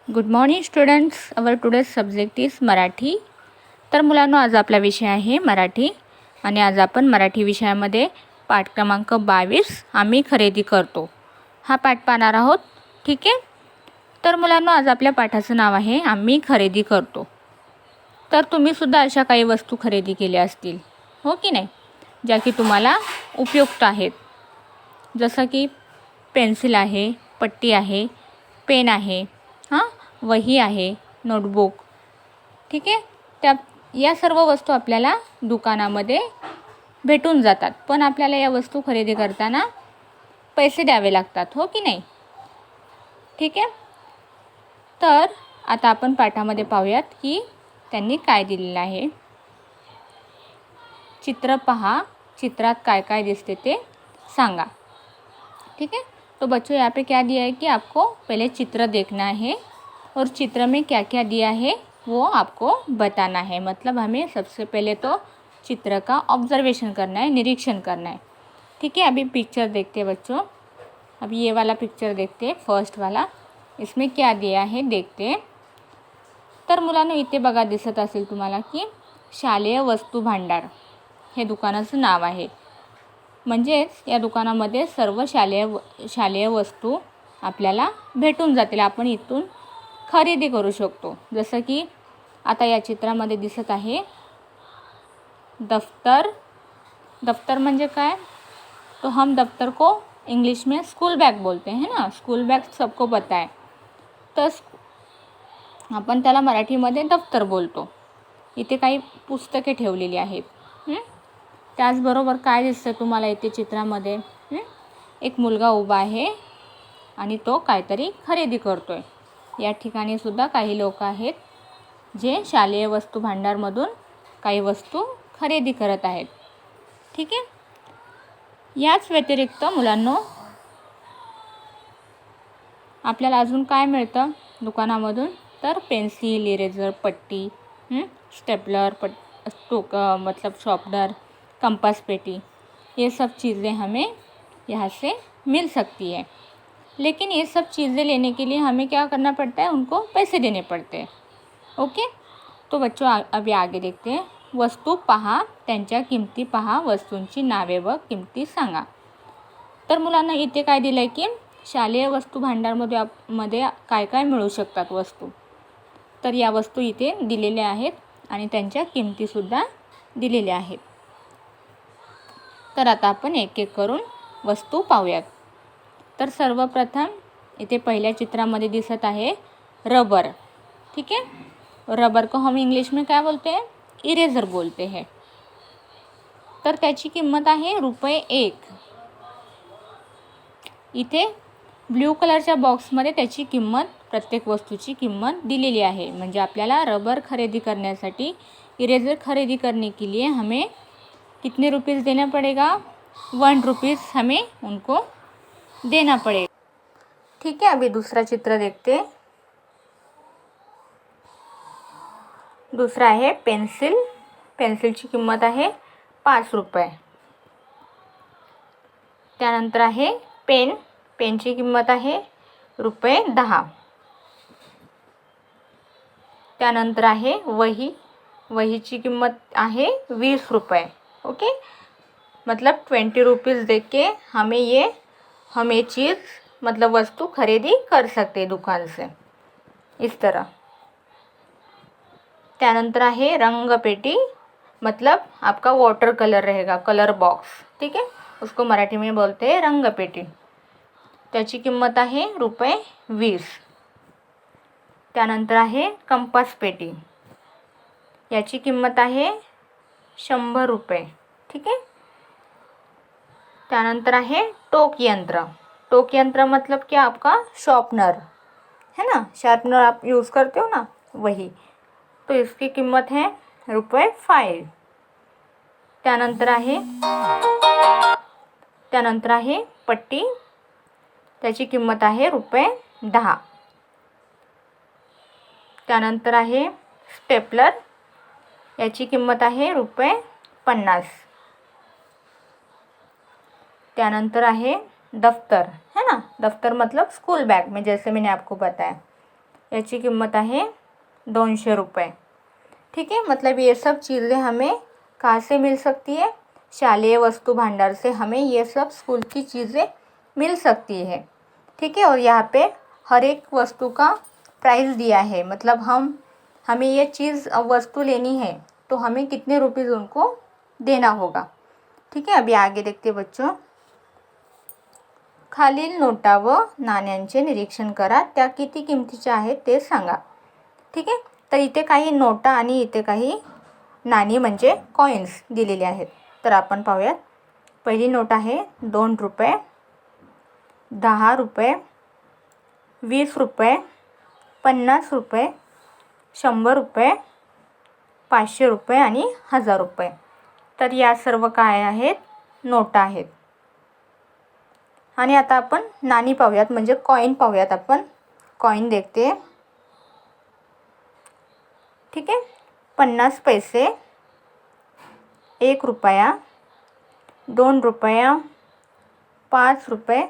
Good morning students. Our today's subject is Marathi. तर मुलांनो, आज आपला विषय आहे मराठी आणि आज आपण मराठी विषयामध्ये पाठ क्रमांक 22 आम्ही खरेदी करतो हा पाठ पाहणार आहोत. ठीक आहे. तर मुलांनो, आज आपल्या पाठाचं नाव आहे आम्ही खरेदी करतो. तर तुम्हीसुद्धा अशा काही वस्तू खरेदी केल्या असतील, हो की नाही, ज्या की तुम्हाला उपयुक्त आहेत. जसं की पेन्सिल आहे, पट्टी आहे, पेन आहे, वही आहे, नोटबुक. ठीक आहे. या सर्व वस्तू आपल्याला दुकानामध्ये भेटून जातात, पण आपल्याला या वस्तू खरेदी करताना पैसे द्यावे लागतात, हो की नाही. ठीक आहे. तर आता आपण पाठामध्ये पाहूयात की त्यांनी काय दिलेलं आहे. चित्र पहा, चित्रात काय काय दिसते ते सांगा. ठीक है. तो बच्चों, यहाँ पे क्या दिया है कि आपको पहले चित्र देखना है और चित्र में क्या क्या दिया है वो आपको बताना है. मतलब हमें सबसे पहले तो चित्र का ऑब्जर्वेशन करना है, निरीक्षण करना है. ठीक है. अभी पिक्चर देखते हैं बच्चों. अभी ये वाला पिक्चर देखते हैं, फर्स्ट वाला. इसमें क्या दिया है देखते हैं. तर मुलांनो, इथे बघा दिसत असेल तुम्हाला की शालेय वस्तू भांडार हे दुकानाचं नाव आहे. म्हणजेच या दुकानामध्ये सर्व शालेय वस्तू आपल्याला भेटून जातील. आपण इथून खरेदी करू शकतो. जसं की आता या चित्रामध्ये दिसत आहे दफ्तर. दफ्तर म्हणजे काय, तो हम दफ्तर को इंग्लिश में स्कूल बैग बोलते हैं ना. स्कूल बैग सबको पता है. तर आपण त्याला मराठीमध्ये दफ्तर बोलतो. इथे काही पुस्तके ठेवलेली आहेत. त्याचबरोबर काय दिसतं तुम्हाला इथे चित्रामध्ये, एक मुलगा उभा आहे आणि तो काहीतरी खरेदी करतोय. या ठिकाणी सुद्धा काही लोक आहेत जे शालेय वस्तू भांडारमधून काही वस्तू खरेदी करत आहेत. ठीक आहे. याच व्यतिरिक्त मुलांनो, आपल्याला अजून काय मिळतं दुकानामधून, तर पेन्सिल, इरेजर, पट्टी, स्टेपलर, मतलब शॉर्पनर, कंपास पेटी, ये सब चीज़ें हमें यहाँ से मिल सकती है. लेकिन ये सब चीज़ें लेने के लिए हमें क्या करना पड़ता है, उनको पैसे देने पड़ते हैं. ओके. तो बच्चों, अभी आगे देखते हैं. वस्तू पहा, त्यांच्या किमती पहा, वस्तूंची नावे व किमती सांगा. तर मुलांना इथे काय दिलं आहे की शालेय वस्तू भांडारमध्ये काय काय मिळू शकतात वस्तू. तर या वस्तू इथे दिलेल्या आहेत आणि त्यांच्या किमतीसुद्धा दिलेल्या आहेत. तर आता आपण एक एक करून वस्तू पाहूयात. तर सर्वप्रथम इथे पहिल्या चित्रामध्ये दिसत आहे रबर. ठीक है. रबर को हम इंग्लिश में क्या बोलते हैं, इरेजर बोलते हैं. तर त्याची किंमत आहे ₹1. इथे ब्ल्यू कलरच्या बॉक्समध्ये त्याची किंमत, प्रत्येक वस्तूची किंमत दिलेली आहे. म्हणजे आपल्याला रबर खरेदी करण्यासाठी, इरेजर खरेदी करने के लिए हमें कितने रुपीस देना पड़ेगा, ₹1 हमें उनको देना पड़ेगा. ठीक है. अभी दूसरा चित्र देखते. दूसरा आहे पेन्सिल. पेन्सिलची किंमत आहे ₹5. त्यानंतर आहे पेन. पेनची किंमत आहे ₹10. त्यानंतर आहे वही. वहीची किंमत आहे ₹20. ओके. मतलब ₹20 दे के हम ये चीज़, मतलब वस्तु खरीदी कर सकते दुकान से, इस तरह. त्यानंतर आहे रंगपेटी. मतलब आपका वाटर कलर रहेगा, कलर बॉक्स. ठीक है. उसको मराठी में बोलते हैं रंगपेटी. त्याची किंमत आहे ₹20. त्यानंतर आहे कंपास पेटी. याची किंमत आहे ₹100. ठीक आहे. त्यानंतर आहे टोक यंत्र. टोक यंत्र मतलब क्या, आपका शॉर्पनर है ना. शार्पनर आप यूज़ करते हो ना, वही. तो इसकी किंमत है ₹5. त्यानंतर आहे पट्टी. त्याची किंमत आहे ₹10. त्यानंतर आहे स्टेपलर. याची किंमत आहे ₹50. त्यानंतर आहे दफ्तर, है ना. दफ्तर मतलब स्कूल बैग में, जैसे मैंने आपको बताया. याची किम्मत आहे 200 रुपये। ठीक है, मतलब ये सब चीज़ें हमें कहाँ से मिल सकती है? शालेय वस्तु भंडार से हमें ये सब स्कूल की चीज़ें मिल सकती है। ठीक है, और यहाँ पे हर एक वस्तु का प्राइस दिया है, मतलब हमें ये चीज़ वस्तु लेनी है तो हमें कितने रुपीज़ उनको देना होगा। ठीक है, अभी आगे देखते बच्चों। खालील नोटा व नाण्यांचे निरीक्षण करा, त्या किती किमतीच्या आहेत ते सांगा। ठीक आहे, तर इथे काही नोटा आणि इथे काही नाणी म्हणजे कॉईन्स दिलेले आहेत। तर आपण पाहूयात। पहिली नोट आहे 2 रुपये, 10 रुपये, 20 रुपये, 50 रुपये, 100 रुपये, 500 रुपये आणि 1000 रुपये। तर या सर्व काय आहेत? नोटा आहेत। आणि आता आपण नाणी पाहूयात, म्हणजे कॉइन पाहूयात। आपण कॉइन देखते। ठीक आहे, 50 पैसे, 1 रुपया, 2 रुपया, 5 रुपये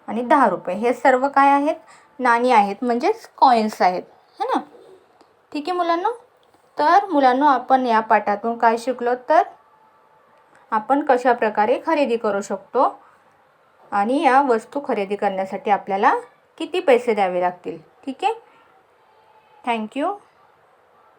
आणि 10 रुपये हे सर्व काय आहेत? नाणी आहेत, म्हणजेच कॉइन्स आहेत, है ना। ठीक आहे मुलांनो, तर मुलांनो आपण या पाठातून काय शिकलो? तर आपण कशा प्रकारे खरेदी करू शकतो आणि या वस्तू खरेदी करण्यासाठी आपल्याला किती पैसे द्यावे लागतील। ठीक आहे, थँक्यू।